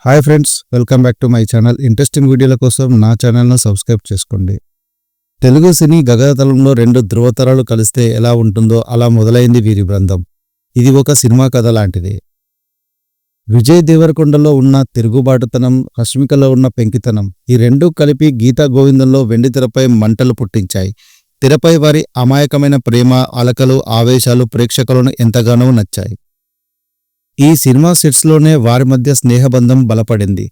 Hi friends, welcome back to my channel. Interesting వీడియోల కోసం నా ఛానల్ను సబ్స్క్రైబ్ చేసుకోండి. తెలుగు సినీ గగనతలంలో రెండు ధృవతరాలు కలిస్తే ఎలా ఉంటుందో అలా మొదలైంది వీరి బృందం. ఇది ఒక సినిమా కథ లాంటిది. విజయ్ దేవరకొండలో ఉన్న తిరుగుబాటుతనం, రష్మికలో ఉన్న పెంకితనం, ఈ రెండూ కలిపి గీతా గోవిందంలో వెండితెరపై మంటలు పుట్టించాయి. తెరపై వారి అమాయకమైన ప్రేమ, అలకలు, ఆవేశాలు ప్రేక్షకులను ఎంతగానో నచ్చాయి. ఈ సినిమా సెట్స్లోనే వారి మధ్య స్నేహబంధం బలపడింది.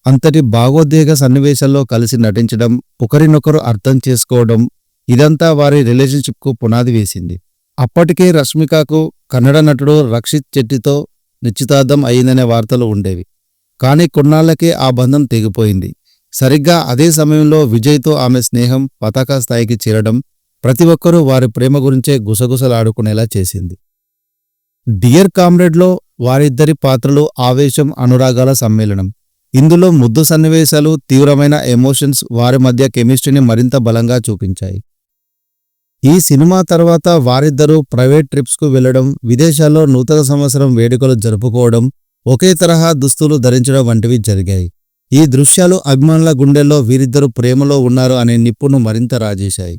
అంతటి భావోద్వేగ సన్నివేశాల్లో కలిసి నటించడం, ఒకరినొకరు అర్థం చేసుకోవడం, ఇదంతా వారి రిలేషన్షిప్కు పునాది వేసింది. అప్పటికే రష్మికకు కన్నడ నటుడు రక్షిత్ శెట్టితో నిశ్చితార్థం అయిందనే వార్తలు ఉండేవి. కానీ కొన్నాళ్లకే ఆ బంధం తెగిపోయింది. సరిగ్గా అదే సమయంలో విజయ్తో ఆమె స్నేహం పతాక స్థాయికి చేరడం ప్రతి ఒక్కరూ వారి ప్రేమ గురించే గుసగుసలాడుకునేలా చేసింది. డియర్ కామ్రేడ్లో వారిద్దరి పాత్రలు ఆవేశం, అనురాగాల సమ్మేళనం. ఇందులో ముద్దు సన్నివేశాలు, తీవ్రమైన ఎమోషన్స్ వారి మధ్య కెమిస్ట్రీని మరింత బలంగా చూపించాయి. ఈ సినిమా తర్వాత వారిద్దరూ ప్రైవేట్ ట్రిప్స్కు వెళ్లడం, విదేశాల్లో నూతన సంవత్సరం వేడుకలు జరుపుకోవడం, ఒకే తరహా దుస్తులు ధరించడం వంటివి జరిగాయి. ఈ దృశ్యాలు అభిమానుల గుండెల్లో వీరిద్దరూ ప్రేమలో ఉన్నారు అనే నిప్పును మరింత రాజేశాయి.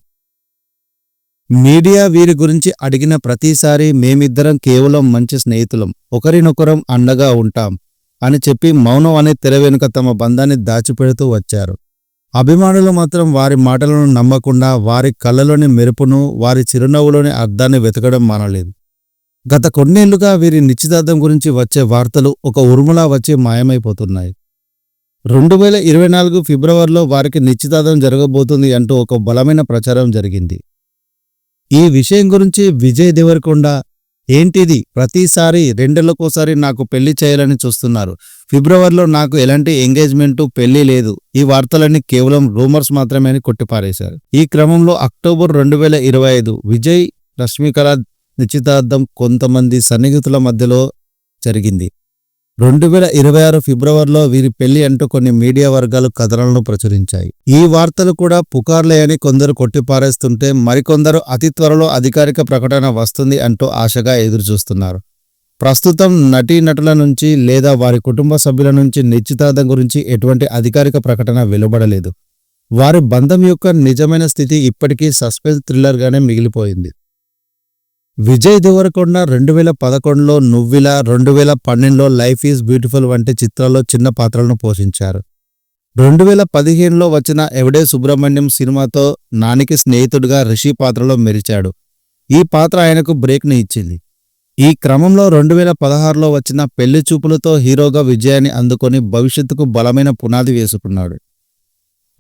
మీడియా వీరి గురించి అడిగిన ప్రతిసారి మేమిద్దరం కేవలం మంచి స్నేహితులం, ఒకరినొకరం అండగా ఉంటాం అని చెప్పి మౌనం అనే తెర వెనుక తమ బంధాన్ని దాచిపెడుతూ వచ్చారు. అభిమానులు మాత్రం వారి మాటలను నమ్మకుండా వారి కళ్ళలోని మెరుపును, వారి చిరునవ్వులోని అర్థాన్ని వెతకడం మానలేదు. గత కొన్నేళ్లుగా వీరి నిశ్చితార్థం గురించి వచ్చే వార్తలు ఒక ఉరుములా వచ్చి మాయమైపోతున్నాయి. 2024 ఫిబ్రవరిలో వారికి నిశ్చితార్థం జరగబోతుంది అంటూ ఒక బలమైన ప్రచారం జరిగింది. ఈ విషయం గురించి విజయ్ దేవరకొండ, ఏంటిది ప్రతిసారి రెండేళ్లకోసారి నాకు పెళ్లి చేయాలని చూస్తున్నారు, ఫిబ్రవరిలో నాకు ఎలాంటి ఎంగేజ్మెంటు, పెళ్లి లేదు, ఈ వార్తలన్నీ కేవలం రూమర్స్ మాత్రమే అని కొట్టిపారేశారు. ఈ క్రమంలో అక్టోబర్ 2025 విజయ్, రష్మికల నిశ్చితార్థం కొంతమంది సన్నిహితుల మధ్యలో జరిగింది. 2026 ఫిబ్రవరిలో వీరి పెళ్లి అంటూ కొన్ని మీడియా వర్గాలు కథనాలను ప్రచురించాయి. ఈ వార్తలు కూడా పుకార్లే అని కొందరు కొట్టిపారేస్తుంటే, మరికొందరు అతి త్వరలో అధికారిక ప్రకటన వస్తుంది అంటూ ఆశగా ఎదురుచూస్తున్నారు. ప్రస్తుతం నటీనటుల నుంచి లేదా వారి కుటుంబ సభ్యుల నుంచి నిశ్చితార్థం గురించి ఎటువంటి అధికారిక ప్రకటన వెలువడలేదు. వారి బంధం యొక్క నిజమైన స్థితి ఇప్పటికీ సస్పెన్స్ థ్రిల్లర్గానే మిగిలిపోయింది. విజయ్ దేవరకొండ 2011లో నువ్విలా, 2012లో లైఫ్ ఈజ్ బ్యూటిఫుల్ వంటి చిత్రాల్లో చిన్న పాత్రలను పోషించారు. 2015లో వచ్చిన ఎవడే సుబ్రహ్మణ్యం సినిమాతో నానికి స్నేహితుడిగా రిషి పాత్రలో మెరిచాడు. ఈ పాత్ర ఆయనకు బ్రేక్ని ఇచ్చింది. ఈ క్రమంలో 2016లో వచ్చిన పెళ్లి చూపులతో హీరోగా విజయాన్ని అందుకొని భవిష్యత్తుకు బలమైన పునాది వేసుకున్నాడు.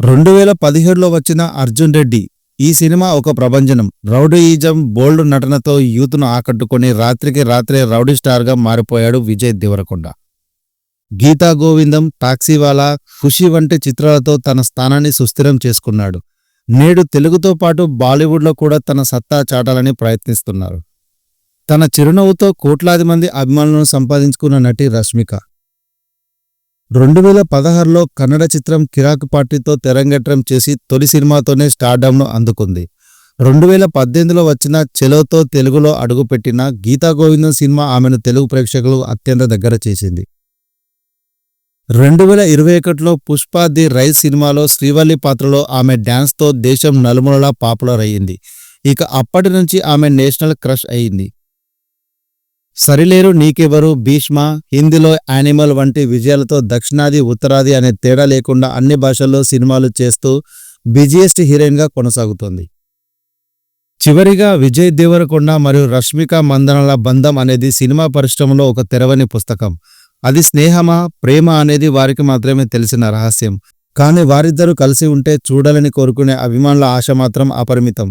2017లో వచ్చిన అర్జున్ రెడ్డి, ఈ సినిమా ఒక ప్రభంజనం. రౌడీయిజం, బోల్డ్ నటనతో యూత్ను ఆకట్టుకొని రాత్రికి రాత్రే రౌడీ స్టార్గా మారిపోయాడు విజయ్ దేవరకొండ. గీతా గోవిందం, టాక్సీవాలా, ఖుషి వంటి చిత్రాలతో తన స్థానాన్ని సుస్థిరం చేసుకున్నాడు. నేడు తెలుగుతో పాటు బాలీవుడ్లో కూడా తన సత్తా చాటాలని ప్రయత్నిస్తున్నారు. తన చిరునవ్వుతో కోట్లాది మంది అభిమానులను సంపాదించుకున్న నటి రష్మిక 2016లో కన్నడ చిత్రం కిరాక్ పార్టీతో తెరంగేట్రం చేసి తొలి సినిమాతోనే స్టార్డమ్ను అందుకుంది. 2018లో వచ్చిన చెలోతో తెలుగులో అడుగుపెట్టిన గీతా గోవిందం సినిమా ఆమెను తెలుగు ప్రేక్షకులు అత్యంత దగ్గర చేసింది. 2021లో పుష్ప ది రైజ్ సినిమాలో శ్రీవల్లి పాత్రలో ఆమె డ్యాన్స్తో దేశం నలుమూలలా పాపులర్ అయ్యింది. ఇక అప్పటి నుంచి ఆమె నేషనల్ క్రష్ అయింది. సరిలేరు నీకెవరు, భీష్మ, హిందీలో యానిమల్ వంటి విజయాలతో దక్షిణాది, ఉత్తరాది అనే తేడా లేకుండా అన్ని భాషల్లో సినిమాలు చేస్తూ బిజియెస్ట్ హీరోయిన్గా కొనసాగుతోంది. చివరిగా విజయ్ దేవరకొండ మరియు రష్మిక మందనల బంధం అనేది సినిమా పరిశ్రమలో ఒక తెరవని పుస్తకం. అది స్నేహమా, ప్రేమ అనేది వారికి మాత్రమే తెలిసిన రహస్యం. కానీ వారిద్దరూ కలిసి ఉంటే చూడాలని కోరుకునే అభిమానుల ఆశ మాత్రం అపరిమితం.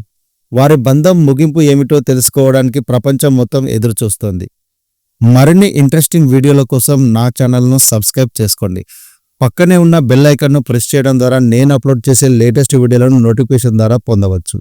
వారి బంధం ముగింపు ఏమిటో తెలుసుకోవడానికి ప్రపంచం మొత్తం ఎదురుచూస్తోంది. మరిన్ని ఇంట్రెస్టింగ్ వీడియోల కోసం నా ఛానల్ను సబ్స్క్రైబ్ చేసుకోండి. పక్కనే ఉన్న బెల్ ఐకాన్ను ప్రెస్ చేయడం ద్వారా నేను అప్లోడ్ చేసే లేటెస్ట్ వీడియోలను నోటిఫికేషన్ ద్వారా పొందవచ్చు.